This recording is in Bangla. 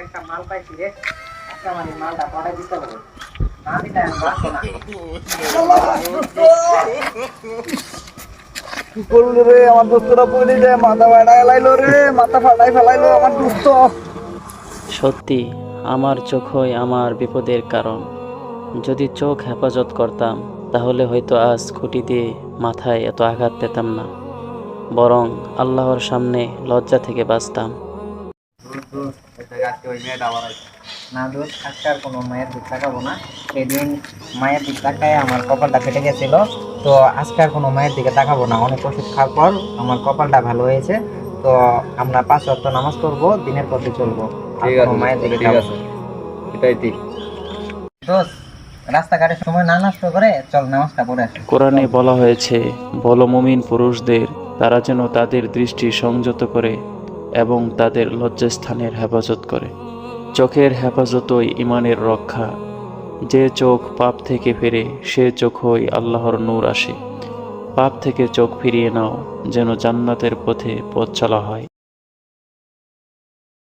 একটা মাল পাইছি রে, একটা মানে মালটা পড়াই দিতে হবে, না দিলে আমি বাঁচবো না। কি করলো রে আমার দোস্তরা পড়ে যায়, মাথা ফাটাই ফেলাইলো রে, মাথা ফাটাই ফেলাইলো আমার দোস্ত। সত্যি আমার চোখই আমার বিপদের কারণ। যদি চোখ হেফাজত করতাম তাহলে হয়তো আজ খুঁটি দিয়ে মাথায় এত আঘাত পেতাম না, বরং আল্লাহর সামনে লজ্জা থেকে বাঁচতাম। না দোষ, আজকে আর কোনো মায়ের দিক তাকাবো না। সেদিন মায়ের দিক তাকায় আমার কপালটা ফেটে গেছিল, তো আজকে আর কোনো মায়ের দিকে তাকাবো না। অনেক ওষুধ খাওয়ার পর আমার কপালটা ভালো হয়েছে। তো আমরা 5 ওয়াক্ত নামাজ পড়বো, দিনের পথে চলবো, আর ঠিক কোনো আছে মায়ের দোস্ত, দিকে ঠিক যাবো আছে, না। এটাই ঠিক। দোষ, রাস্তাঘাটের সময় না নষ্ট করে চল নামাজটা পড়ে আসি। কোরআনে বলা হয়েছে, বলো মুমিন পুরুষদের, তারা যেন তাদের দৃষ্টি সংযত করে এবং তাদের লজ্জাস্থানের হেফাজত করে। চোখের হেফাজতই ইমানের রক্ষা। যে চোখ পাপ থেকে ফিরে সে চোখই আল্লাহর নূর আসে। পাপ থেকে চোখ ফিরিয়ে নাও, যেন জান্নাতের পথে পথ চলা হয়।